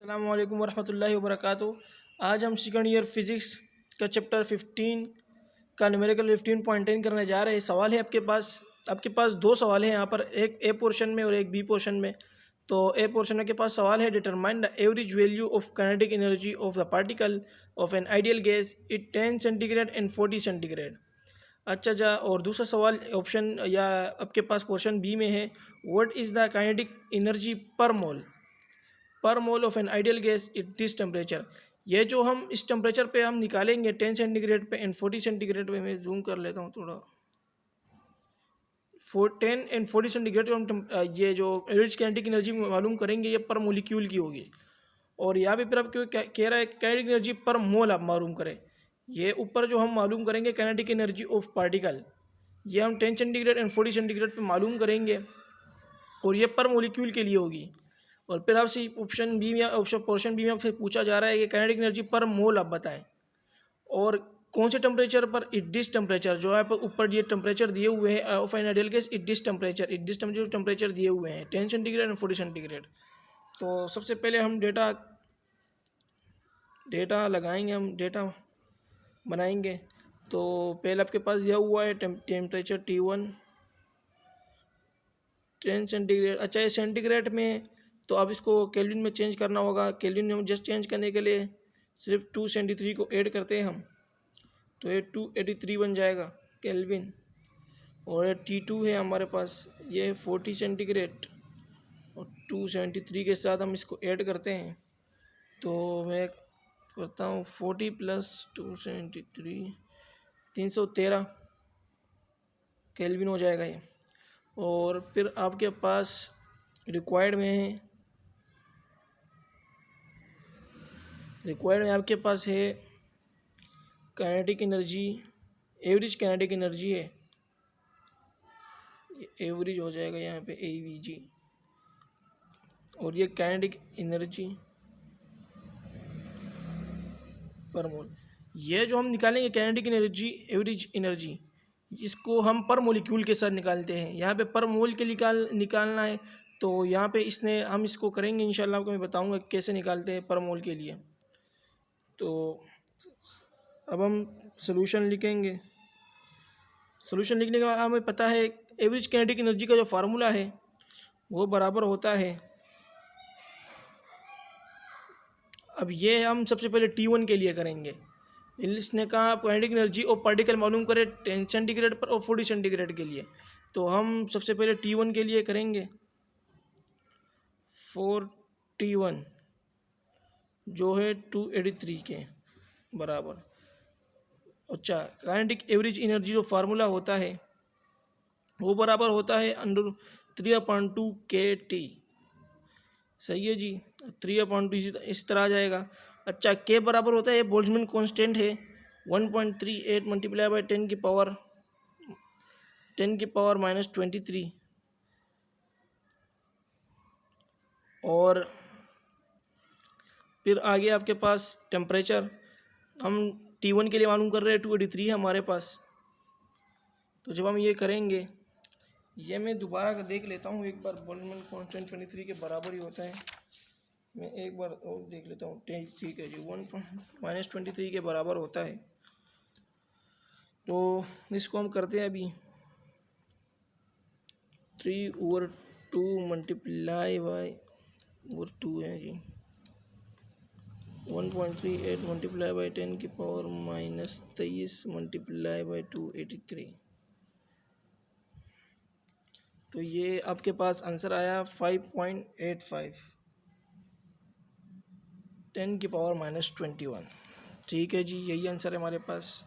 अस्सलामु अलैकुम वरहमतुल्लाहि वबरकातुहू। आज हम सेकंड ईयर फिज़िक्स का चैप्टर 15 का न्यूमेरिकल 15.10 करने जा रहे हैं। सवाल है आपके पास दो सवाल हैं यहाँ पर, एक ए पोर्शन में और एक बी पोर्शन में। तो ए पोर्शन के पास सवाल है, determine the average value of kinetic energy of the particle of an ideal gas it 10 centigrade and 40 centigrade. अच्छा जा, और दूसरा सवाल ऑप्शन या आपके पास पोर्शन बी में है, what is the kinetic energy per mole of an ideal gas at this temperature. ये जो हम इस टेम्परेचर पे हम निकालेंगे 10 सेंटीग्रेड पे एंड 40 सेंटीग्रेड पे। मैं जूम कर लेता हूँ थोड़ा। 10 एंड 40 सेंटीग्रेड हम ये जो एवरेज काइनेटिक एनर्जी मालूम करेंगे, ये पर मोलिक्यूल की होगी। और यहाँ पे फिर आप क्यों कह रहा है काइनेटिक एनर्जी पर मोल आप मालूम करें। ये ऊपर जो हम मालूम करेंगे काइनेटिक एनर्जी ऑफ पार्टिकल, ये हम 10 सेंटीग्रेड एंड 40 सेंटीग्रेड पे मालूम करेंगे और ये पर मोलिक्यूल के लिए होगी। और फिर आपसे ऑप्शन बी में पोर्शन बी में आपसे पूछा जा रहा है कि काइनेटिक एनर्जी पर मोल आप बताएं, और कौन से टेम्परेचर पर। इट दिस टेम्परेचर जो है ऊपर ये टेम्परेचर दिए हुए हैं of an ideal gas, it this temperature दिए हुए हैं 10 सेंटीग्रेड एंड 40 सेंटीग्रेड। तो सबसे पहले हम डेटा लगाएंगे, हम डेटा बनाएंगे। तो पहले आपके पास यह हुआ है टेम्परेचर T1 10 सेंटीग्रेड। अच्छा, ये सेंटीग्रेड में तो अब इसको केल्विन में चेंज करना होगा। केल्विन में हम जस्ट चेंज करने के लिए सिर्फ 273 को ऐड करते हैं हम, तो ये 283 बन जाएगा केल्विन। और ये T2 है हमारे पास, ये 40 सेंटीग्रेड और 273 के साथ हम इसको ऐड करते हैं। तो मैं करता हूँ 40 प्लस 273 313 केल्विन हो जाएगा ये। और फिर आपके पास रिक्वायर्ड में आपके पास है kinetic energy, average kinetic energy है, एवरेज हो जाएगा यहाँ पे AVG। और ये काइनेटिक एनर्जी पर मोल, ये जो हम निकालेंगे काइनेटिक एनर्जी एवरेज एनर्जी, इसको हम पर मोलिक्यूल के साथ निकालते हैं। यहाँ पे पर मोल के निकालना है, तो यहाँ पे हम इसको करेंगे इंशाल्लाह। आपको मैं बताऊंगा कैसे निकालते हैं पर मोल के लिए। तो अब हम सॉल्यूशन लिखेंगे। सॉल्यूशन लिखने के बाद हमें पता है एवरेज काइनेटिक एनर्जी का जो फार्मूला है वो बराबर होता है, अब ये हम सबसे पहले T1 के लिए करेंगे। इसने कहा काइनेटिक एनर्जी और पार्टिकल मालूम करें 10 सेंटीग्रेड पर और 40 सेंटीग्रेड के लिए। तो हम सबसे पहले T1 के लिए करेंगे 4T1 जो है 283 के बराबर। अच्छा, काइनेटिक एवरेज एनर्जी जो फार्मूला होता है वो बराबर होता है √3/2 kT। सही है जी, 3/2 इस तरह आ जाएगा। अच्छा, के बराबर होता है, ये बोल्ट्जमैन कांस्टेंट है 1.38 मल्टीप्लाई बाय 10 की पावर -23। और फिर आगे आपके पास टेम्परेचर हम T1 के लिए मालूम कर रहे हैं 283 है हमारे पास। तो जब हम ये करेंगे, ये मैं दोबारा का देख लेता हूँ एक बार, बोल्ट्जमैन कांस्टेंट 23 के बराबर ही होता है। मैं एक बार और देख लेता हूँ। ठीक है जी, -23 के बराबर होता है। तो इसको हम करते हैं अभी 3/2 मल्टीप्लाई बाय 2 है जी, 1.38 मल्टीप्लाई बाय 10 की पावर -23 मल्टीप्लाई बाय 283। तो ये आपके पास आंसर आया 5.85 10 की पावर -21। ठीक है जी, यही आंसर है हमारे पास।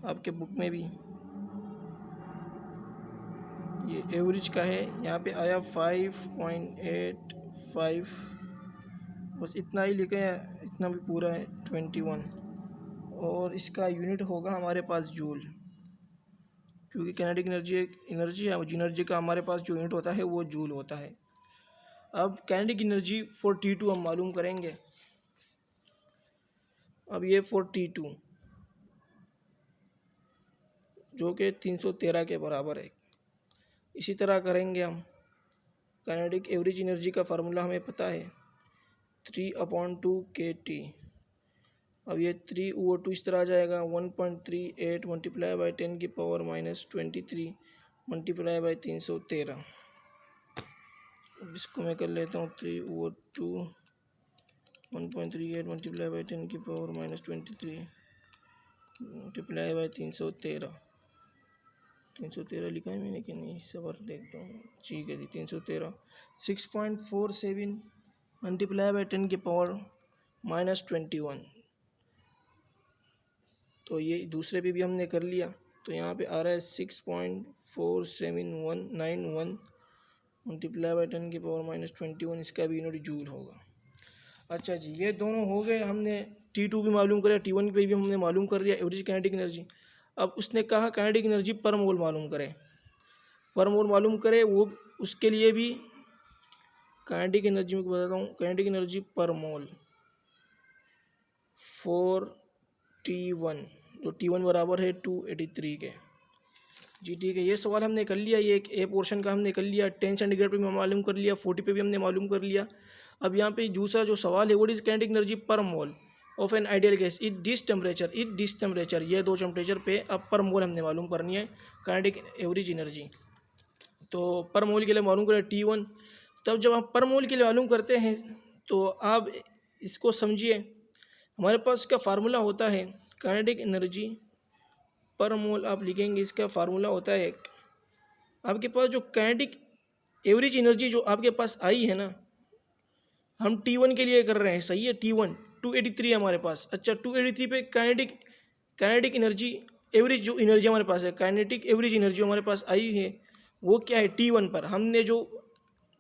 आपके बुक में भी ये एवरेज का है, यहाँ पे आया 5.85, बस इतना ही लिखे हैं, इतना भी पूरा है 21। और इसका यूनिट होगा हमारे पास जूल, क्योंकि काइनेटिक एनर्जी एक एनर्जी है, एनर्जी का हमारे पास जो यूनिट होता है वो जूल होता है। अब काइनेटिक एनर्जी फॉर T2 हम मालूम करेंगे। अब ये फॉर T2 जो कि 313 के बराबर है। इसी तरह करेंगे हम। काइनेटिक एवरेज एनर्जी का फार्मूला हमें पता है 3/2 kT। अब ये 3/2 इस तरह आ जाएगा 1.38 मल्टीप्लाई बाई 10⁻⁻23 मल्टीप्लाई बाई 313। अब इसको मैं कर लेता हूँ 3/2 1.38 मल्टीप्लाई बाई 10⁻⁻23 मल्टीप्लाई बाई 313। 313 लिखा है मैंने कि नहीं, सबर देखता हूँ। ठीक है जी, 313 6.47 मल्टीप्लाई बाई 10⁻⁻21। तो ये दूसरे पे भी हमने कर लिया, तो यहाँ पे आ रहा है 6.47191 मल्टीप्लाई बाई 10⁻⁻21। इसका भी यूनिट जूल होगा। अच्छा जी, ये दोनों हो गए। हमने T2 भी मालूम करा, T1 पे भी हमने मालूम कर लिया एवरेज काइनेटिक एनर्जी। अब उसने कहा काइनेटिक एनर्जी पर मोल मालूम करें, पर मोल मालूम करें। वो उसके लिए भी काइनेटिक एनर्जी में बताता हूँ। Kinetic energy per mole for T1, जो T1 बराबर है 283 के। जी ठीक है, ये सवाल हमने कर लिया। ये एक ए पोर्शन का हमने कर लिया, 10 सेंटीग्रेड पे भी मालूम कर लिया, 40 पे भी हमने मालूम कर लिया। अब यहाँ पे दूसरा जो सवाल है, what is kinetic energy per mole of an ideal gas it this temperature. ये दो टेम्परेचर पे अब पर मोल हमने मालूम करनी है काइनेटिक एवरेज एनर्जी। तो पर मोल के लिए मालूम करें T1। तब जब आप पर मोल के लिए मालूम करते हैं तो आप इसको समझिए, हमारे पास इसका फार्मूला होता है काइनेटिक एनर्जी पर मोल। आप लिखेंगे, इसका फार्मूला होता है आपके पास जो काइनेटिक एवरेज एनर्जी जो आपके पास आई है ना, हम T1 के लिए कर रहे हैं, सही है। T1 283 है हमारे पास। अच्छा, 283 पे काइनेटिक एनर्जी एवरेज जो एनर्जी हमारे पास है, काइनेटिक एवरेज एनर्जी हमारे पास आई है, वो क्या है T1 पर। हमने जो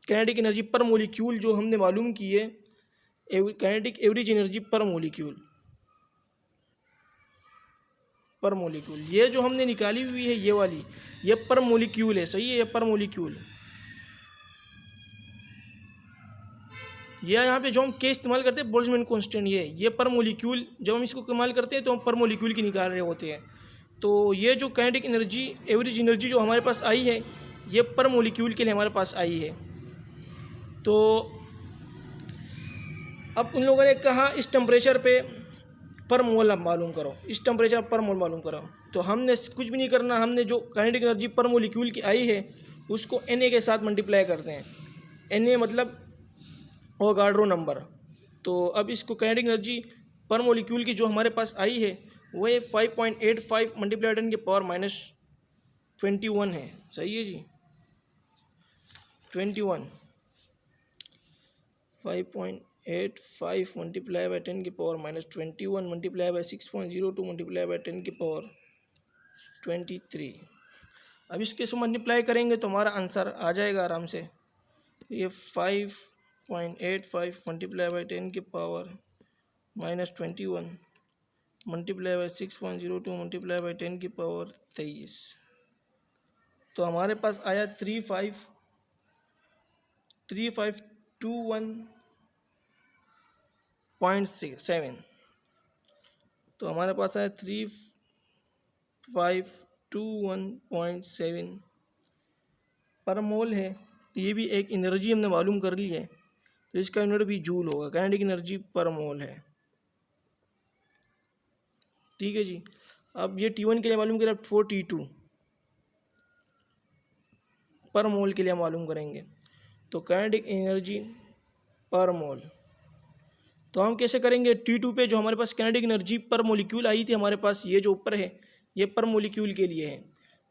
काइनेटिक एनर्जी पर मोलिक्यूल जो हमने मालूम की है, काइनेटिक एवरेज एनर्जी पर मोलिक्यूल, ये जो हमने निकाली हुई है ये वाली, ये पर मोलिक्यूल है, सही है। ये पर मोलिक्यूल, ये यहाँ पे जो हम के इस्तेमाल करते हैं बोल्ट्जमैन कांस्टेंट, ये पर मोलिक्यूल जब हम इसको इस्तेमाल करते हैं तो हम पर मोलिक्यूल की निकाल रहे होते हैं। तो ये जो काइनेटिक एनर्जी एवरेज एनर्जी जो हमारे पास आई है, ये पर मोलिक्यूल के लिए हमारे पास आई है। तो अब उन लोगों ने कहा इस टेम्परेचर पे पर मोल आप मालूम करो, इस टेम्परेचर पर मोल मालूम करो। तो हमने कुछ भी नहीं करना, हमने जो काइनेटिक एनर्जी पर मोलिक्यूल की आई है उसको Na के साथ मल्टीप्लाई करते हैं। Na मतलब एवोगाड्रो नंबर। तो अब इसको काइनेटिक एनर्जी पर मोलिक्यूल की जो हमारे पास आई है वो 5.85 मल्टीप्लाई 10⁻⁻21 है, सही है जी। 21 5.85 multiply by 10⁻⁻21 multiply by 6.02 multiply by 10⁻23। अब इसके से मल्टीप्लाई करेंगे तो हमारा आंसर आ जाएगा आराम से। ये 5.85 multiply by 10⁻⁻21 multiply by 6.02 multiply by 10⁻23। तो हमारे पास आया 3521.7। तो हमारे पास आया 3521.7 पर मोल है। तो ये भी एक एनर्जी हमने मालूम कर ली है, तो इसका यूनिट भी जूल होगा। काइनेटिक एनर्जी पर मोल है, ठीक है जी। अब ये T1 के लिए मालूम करें, 4 T2 पर मोल के लिए मालूम करेंगे। तो काइनेटिक एनर्जी पर मोल, तो हम कैसे करेंगे? T2 पे जो हमारे पास काइनेटिक एनर्जी पर मोलिक्यूल आई थी हमारे पास, ये जो ऊपर है ये पर मोलिक्यूल के लिए है।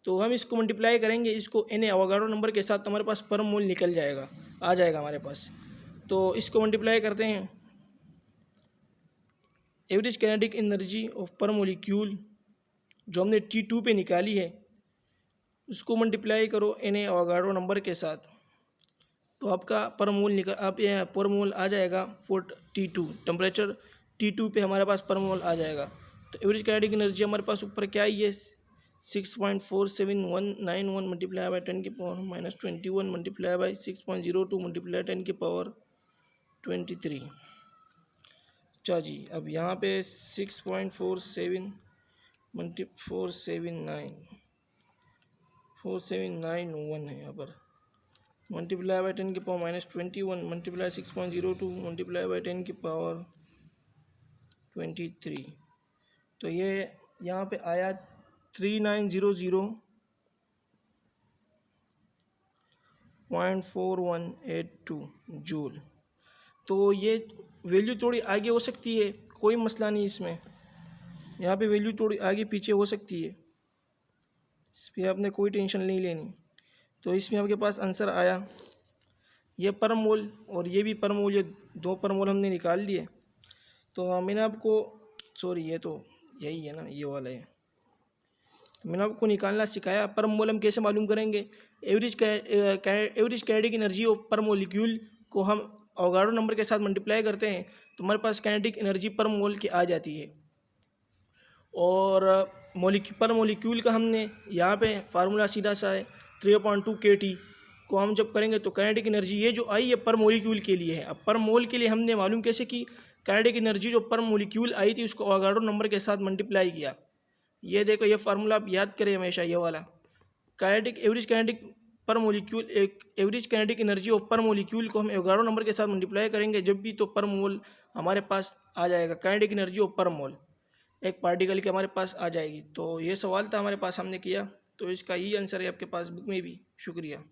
तो हम इसको मल्टीप्लाई करेंगे, इसको Na एवोगाड्रो नंबर के साथ, तो हमारे पास पर मोल निकल जाएगा, आ जाएगा हमारे पास। तो इसको मल्टीप्लाई करते हैं, एवरेज काइनेटिक एनर्जी ऑफ पर मोलिक्यूल जो हमने T2 पे निकाली है उसको मल्टीप्लाई करो Na एवोगाड्रो नंबर के साथ, तो आपका पर मोल पर मोल आ जाएगा 4 T2। टेम्परेचर T2 पे हमारे पास पर मोल आ जाएगा। तो एवरेज काइनेटिक एनर्जी हमारे पास ऊपर क्या है, ये 6.47191 multiply by 10⁻⁻21 multiply by 6.02 multiply 10⁻23। अच्छा जी, अब यहाँ पे 47991 है यहाँ पर। मल्टीप्लाई बाई 10 की पावर -21 मल्टीप्लाई 6.02 मल्टीप्लाई बाई 10 की पावर 23। तो ये यहाँ पे आया 3900.4182 जूल। तो ये वैल्यू थोड़ी आगे हो सकती है, कोई मसला नहीं इसमें, यहाँ पे वैल्यू थोड़ी आगे पीछे हो सकती है, इस पर आपने कोई टेंशन नहीं लेनी। तो इसमें आपके पास आंसर आया ये पर मोल और ये भी पर मोल, ये 2 पर मोल हमने निकाल लिए। तो मैंने आपको सॉरी ये तो यही है ना, ये वाला है, मैंने आपको निकालना सिखाया। पर मोल हम कैसे मालूम करेंगे? एवरेज काइनेटिक एनर्जी ऑफ पर मोलिक्यूल को हम अवोगाड्रो नंबर के साथ मल्टीप्लाई करते हैं तो हमारे पास काइनेटिक एनर्जी पर मोल की आ जाती है। और पर मोलिक्यूल का हमने यहाँ पे फार्मूला सीधा सा है 3.2 kT को हम जब करेंगे तो काइनेटिक एनर्जी ये जो आई है पर मोलिक्यूल के लिए है। अब पर मोल के लिए हमने मालूम कैसे की? काइनेटिक एनर्जी जो पर मोलिक्यूल आई थी उसको अवोगाड्रो नंबर के साथ मल्टीप्लाई किया। ये देखो, ये फार्मूला आप याद करें हमेशा, ये वाला एवरेज काइनेटिक पर मोलिक्यूल, एक एवरेज काइनेटिक एनर्जी ऑफ पर मोलिक्यूल को हम अवोगाड्रो नंबर के साथ मल्टीप्लाई करेंगे जब भी, तो पर मोल हमारे पास आ जाएगा, काइनेटिक एनर्जी ऑफ पर मोल एक पार्टिकल के हमारे पास आ जाएगी। तो ये सवाल था हमारे पास, हमने किया, तो इसका ही आंसर है आपके पास बुक में भी। शुक्रिया।